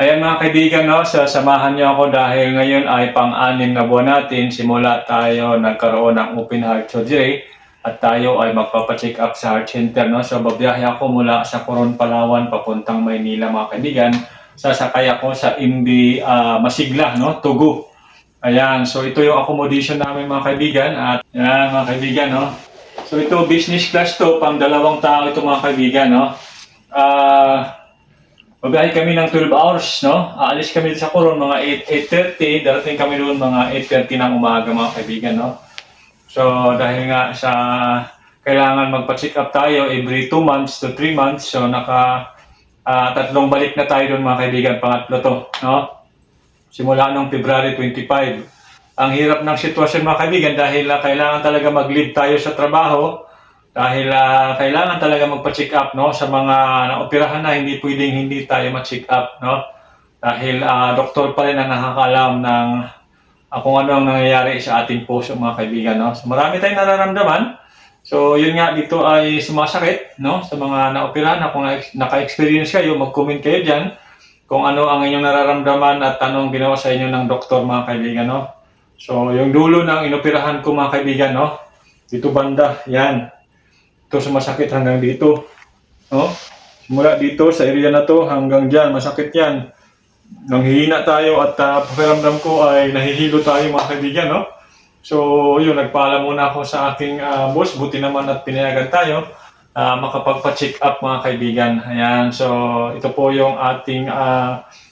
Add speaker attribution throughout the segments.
Speaker 1: Ayan mga kaibigan, no, samahan niyo ako dahil ngayon ay pang-anim na buwan natin simula tayo nagkaroon ng open heart surgery at tayo ay magpapacheck up sa heart center. No? So babiyahe ako mula sa Coron, Palawan papuntang Maynila mga kaibigan. Sasakay ako sa MB Masigla, no? Tugu. Ayan, so ito yung accommodation namin mga kaibigan. At yan mga kaibigan, no? So ito business class to, pang 2 tao ito mga kaibigan, no? Babiyahe kami ng 12 hours, no? Aalis kami sa Coron mga 8:30, darating kami doon mga 8:30 ng umaga mga kaibigan, no? So dahil nga sa kailangan magpa-check up tayo every 2 months to 3 months, so tatlong balik na tayo doon mga kaibigan, pangatlo to, no? Simula nung February 25. Ang hirap ng sitwasyon mga kaibigan dahil kailangan talaga mag-leave tayo sa trabaho. Dahil kailangan talaga magpa-check up, no, sa mga naoperahan na hindi pwedeng hindi tayo ma-check up, no? Dahil doktor pa rin ang nakakaalam ng kung ano ang nangyayari sa ating puso mga kaibigan, no? So marami tayong nararamdaman. So yun nga, dito ay sumasakit, no, sa mga naoperahan na. Kung naka-experience kayo, mag-comment kayo diyan kung ano ang inyong nararamdaman at anong ginawa sa inyo ng doktor mga kaibigan, no? So yung dulo ng inoperahan ko mga kaibigan, no, dito banda, yan. Ito sumasakit hanggang dito, no? Mula dito sa area na to hanggang dyan, masakit yan. Nanghihina tayo at pakiramdam ko ay nahihilo tayo mga kaibigan, no? So yun, nagpaalam muna ako sa aking boss, buti naman at pinayagan tayo makapagpa-check up mga kaibigan. Ayan, so ito po yung ating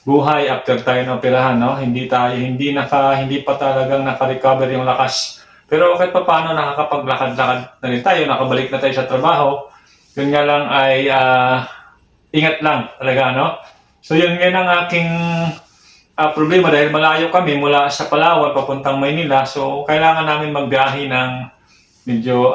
Speaker 1: buhay after tayo na operahan, no? Hindi pa talagang naka-recover yung lakas. Pero kahit pa paano nakakapaglakad-lakad na rin tayo, nakabalik na tayo sa trabaho. Yun nga lang ay ingat lang talaga, no? So yun nga ang aking problema dahil malayo kami mula sa Palawan papuntang Maynila. So kailangan namin magbiyahe ng medyo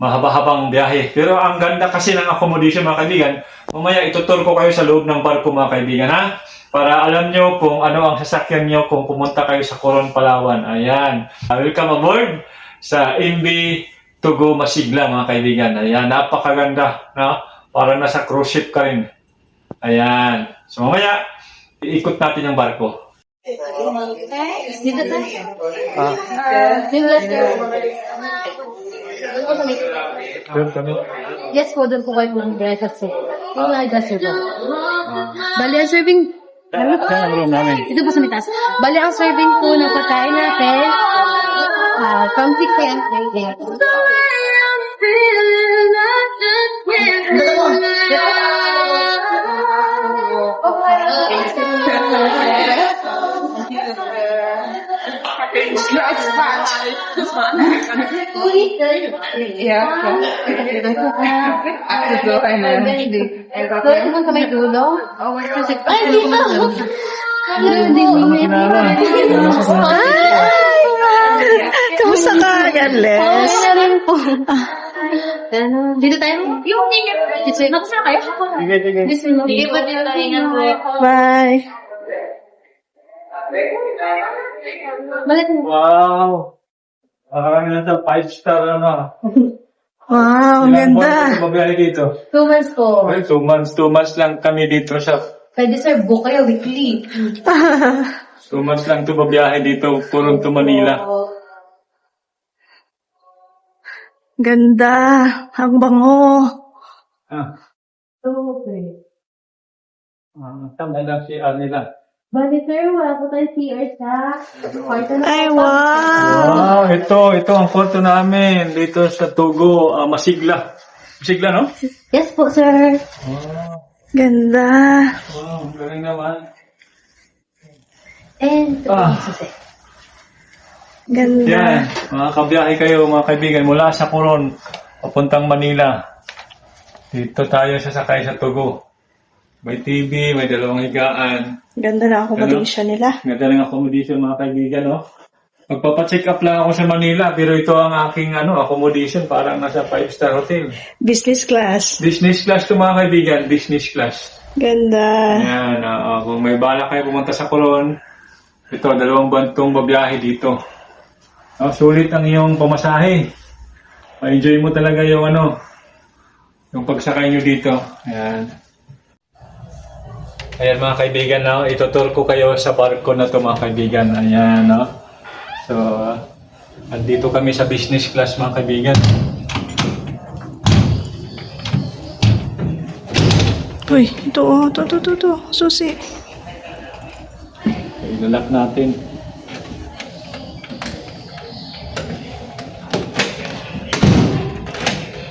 Speaker 1: mahaba-habang biyahe. Pero ang ganda kasi ng accommodation mga kaibigan. Mamaya itutur ko kayo sa loob ng barko mga kaibigan, ha? Para alam nyo kung ano ang sasakyan nyo kung pumunta kayo sa Coron, Palawan. Ayan. Welcome aboard sa MB Tugu Masigla mga kaibigan. Ayan. Napakaganda, no? Para nasa cruise ship ka rin. Ayan. So mamaya, iikot natin yung barko.
Speaker 2: Dito tayo. Yes po, doon po kayo ng breakfast. Yung nag-gasser po. Bali, ang serving... Ito po sa mitas. Bali, ang serving po ng pagkain natin from 6 a.m. to 8 a.m. Doon naman sa may dulo. Ay, dito!
Speaker 3: Kamusta ka, Garles?
Speaker 2: Okay na rin po. Dito tayo? Yung dito. Nakusana kayo? Sige po, dito tayo. Ingat po.
Speaker 3: Bye.
Speaker 1: Wow! Parang nasa 5-star ano.
Speaker 3: Wow, ang
Speaker 1: Ilang
Speaker 3: ganda.
Speaker 1: buwan ka mabiyahe dito?
Speaker 2: 2 months po.
Speaker 1: Well, 2 months. 2 months lang kami dito sa...
Speaker 2: Pwede sir, book kayo weekly.
Speaker 1: 2 months lang ito mabiyahe dito, Coron to Manila.
Speaker 3: Ganda. Ang bango.
Speaker 1: Tama lang si nila.
Speaker 2: Bali sir, wala po tayo CR sa kwarto na.
Speaker 3: Ay, wow.
Speaker 1: Wow, ito ang kwarto namin dito sa Tugu, Masigla. Masigla, no?
Speaker 2: Yes po sir.
Speaker 1: Wow,
Speaker 3: Ganda.
Speaker 1: wow, galing naman.
Speaker 2: And ito po
Speaker 1: Ah.
Speaker 2: yung susi.
Speaker 3: Ganda.
Speaker 1: Yan, mga kabiyahe kayo, mga kaibigan, mula sa Coron, papuntang Manila. Dito tayo sasakay sa Tugu. May TV, may 2 higaan.
Speaker 3: Ganda na accommodation nila.
Speaker 1: Ganda ng accommodation mga kaibigan, no? Magpapacheck up lang ako sa Manila, pero ito ang aking accommodation, parang nasa 5-star hotel.
Speaker 3: Business class.
Speaker 1: Business class to mga kaibigan, business class.
Speaker 3: Ganda.
Speaker 1: Ayan, kung may bala kayo pumunta sa Coron, ito, 2 bantong babiyahe dito. Sulit ang iyong pamasahe. Ma-enjoy mo talaga yung pagsakay nyo dito. Ayan. Ayan mga kaibigan, no? Itutur ko kayo sa barko na to mga kaibigan. Ayan, no? So, andito kami sa business class mga kaibigan.
Speaker 3: Uy, ito oh. Ito. Susi.
Speaker 1: Ilalak natin.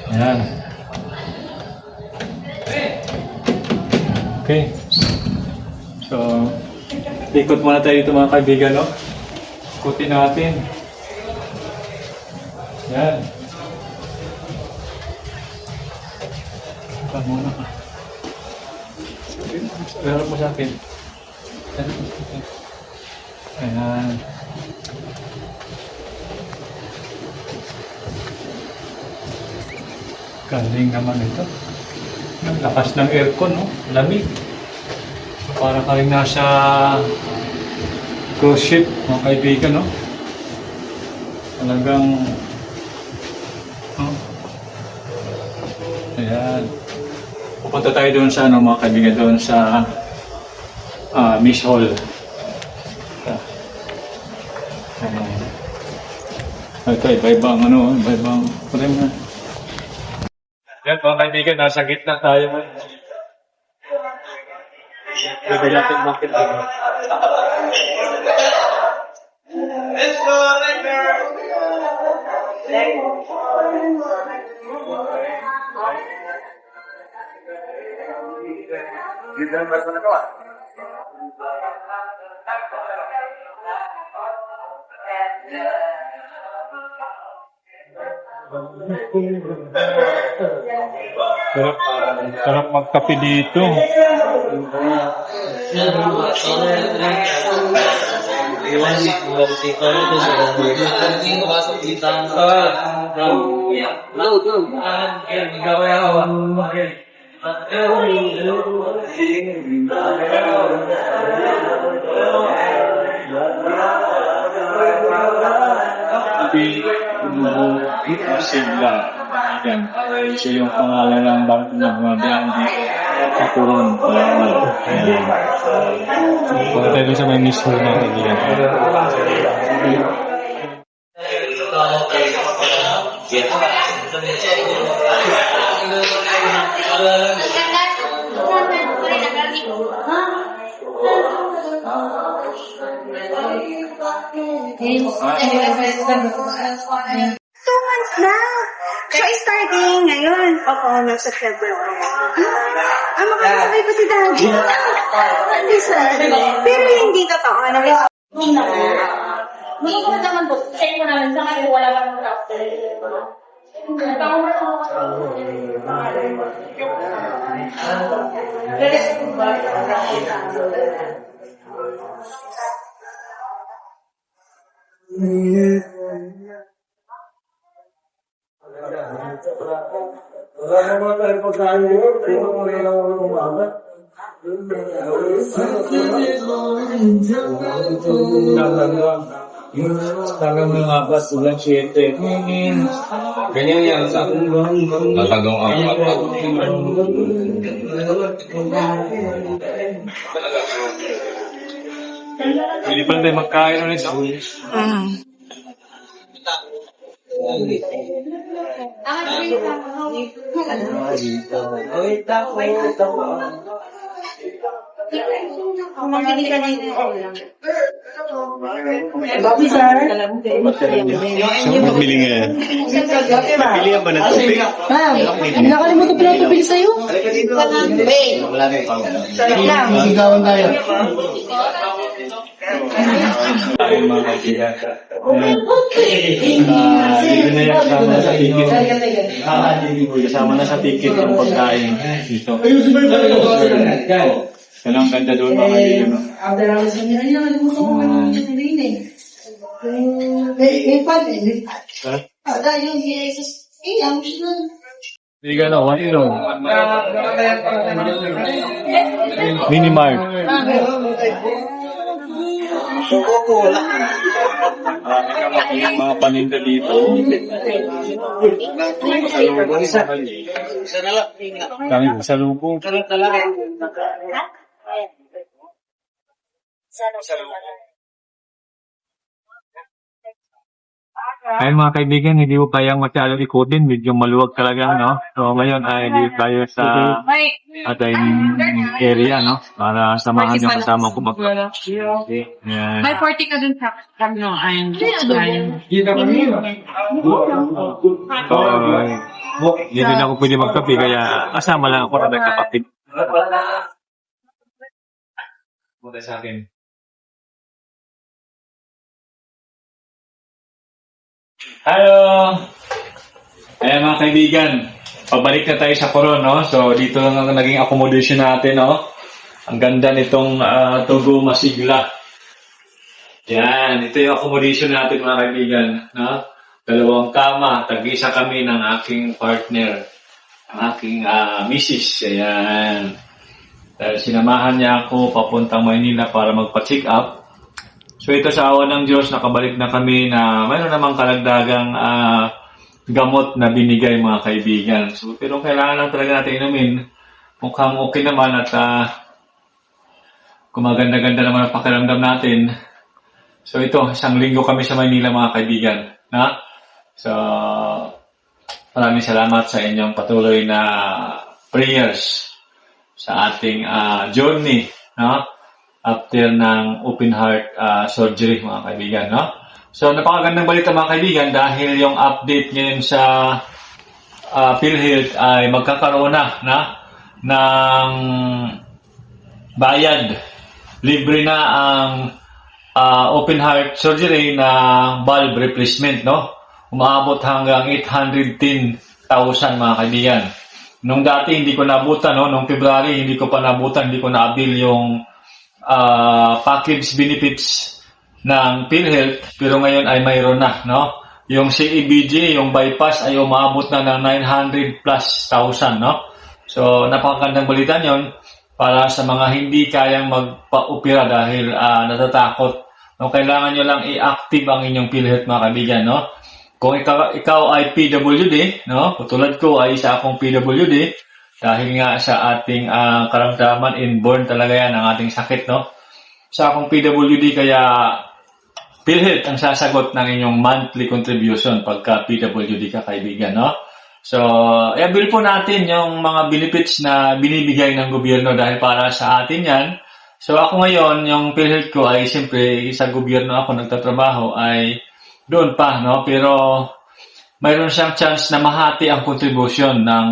Speaker 1: Ayan. Okay. So, ikot muna tayo dito mga kaibigan, no? Ikutin natin. Yan. Ikutan muna ka. Harap mo sa akin. Harap mo sa akin. Ayan. Galing naman ito. Ang lakas ng aircon, no? Lamig. Para ka rin nasa cruise ship, mga kaibigan, no? Talagang... Oh. Ayan. Pupunta tayo doon sa, ano, mga kaibigan, doon sa Miss Hall. Ito, iba-ibang, ano, iba-ibang... Yan, mga kaibigan, nasa gitna tayo man. Pwede natin makita. Sarap magkape dito. Sigla. Yan. Siya yung pangalan ng mga Biandi Kapuron. Ayan. Punta tayo sa may mismo na kaibigan.
Speaker 3: Na! Siya ay starting ngayon. Oo, nasa February. Makakasabay pa si Daddy. Hindi sir. Pero hindi totoo.
Speaker 2: Magkakaroon naman po. Check mo namin sa kanya. Wala ka ng doctor.
Speaker 1: Talagang mga bas, ulan 7.
Speaker 4: Ganyan yan sa tatagong ang
Speaker 1: Hindi pa tayo magkain ulit.
Speaker 4: Pagpili nga yan. Pilihan ba na tubig?
Speaker 2: Nakalimutan ko lang tubig sa'yo.
Speaker 4: Sigawan tayo.
Speaker 1: Tayo mga kaibigan. Dito na yan, kasama na sa ticket. Kasama na sa ticket yung pagkain dito. Yan ang ganda doon mga kaibigan. Hindi ka na, one yun. Minimart. Mga paninda dito. Kami sa lubong. Ayun mga kaibigan, hindi ko kayang masyadong ikutin. Medyo maluwag talaga, no? So ngayon ay dito tayo sa ating area, no? Para samahan yung kasama ko mag... Yan.
Speaker 5: May 40 ka dun sa kano ay
Speaker 1: So, hindi din ako pwede magkape, kaya kasama lang ako na nagkakapit. Punta sa akin. Hello! Ayan mga kaibigan, pabalik na tayo sa Coron, no? So, dito lang ang naging accommodation natin, no? Ang ganda nitong Tugu Masigla. Yan, ito yung accommodation natin mga kaibigan, no? 2 kama, tag-isa kami ng aking partner, ang aking misis. Ayan. Dahil sinamahan niya ako papuntang Maynila para magpa-check up. So ito sa awa ng Diyos, nakabalik na kami na mayroon namang karagdagang gamot na binigay mga kaibigan. So, pero kailangan lang talaga natin inumin. Mukhang okay naman at gumaganda-ganda naman ang pakiramdam natin. So ito, 1 linggo kami sa Maynila mga kaibigan. Na? So, maraming salamat sa inyong patuloy na prayers sa ating journey. No? After ng open heart surgery mga kaibigan, no? So napakagandang balita mga kaibigan dahil yung update ngayon sa PhilHealth ay magkakaroon na ng bayad. Libre na ang open heart surgery na valve replacement, no? Umaabot hanggang 810,000 mga kaibigan. Nung dati hindi ko nabutan, no? Nung February hindi ko pa nabutan, hindi ko na-avail yung package benefits ng PhilHealth, pero ngayon ay mayroon na, no? Yung CEBG, yung bypass ay umabot na ng 900 plus thousand, no? So, napakagandang balita yon para sa mga hindi kayang magpa-opera dahil natatakot. No, kailangan nyo lang i-active ang inyong PhilHealth mga kaibigan, no? Kung ikaw ay PWD, no? Tulad ko ay isa akong PWD, dahil nga sa ating karamdaman, inborn talaga yan ang ating sakit, no? Sa akong PWD, kaya PhilHealth ang sasagot ng inyong monthly contribution pagka PWD ka, kaibigan, no? So, i-avail po natin yung mga benefits na binibigay ng gobyerno dahil para sa atin yan. So, ako ngayon, yung PhilHealth ko ay siyempre sa gobyerno ako nagtatrabaho ay doon pa, no? Pero mayroon siyang chance na mahati ang contribution ng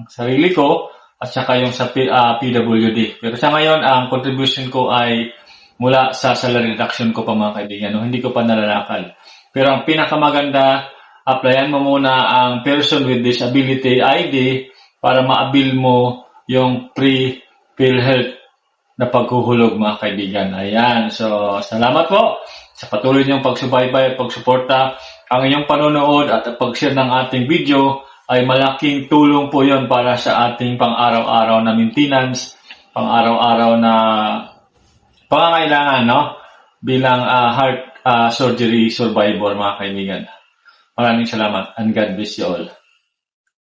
Speaker 1: sarili ko at saka yung sa PWD. Pero sa ngayon, ang contribution ko ay mula sa salary reduction ko pa mga kaibigan. No? Hindi ko pa nalalakad. Pero ang pinakamaganda, applyan mo muna ang Person with Disability ID para ma-avail mo yung pre-PhilHealth na paghuhulog mga kaibigan. Ayan. So, salamat po sa patuloy niyong pagsubaybay at pagsuporta. Ang inyong panonood at pag-share ng ating video ay malaking tulong po yon para sa ating pang-araw-araw na maintenance, pang-araw-araw na pangangailangan, no? Bilang heart surgery survivor mga kaibigan. Maraming salamat and God bless you all.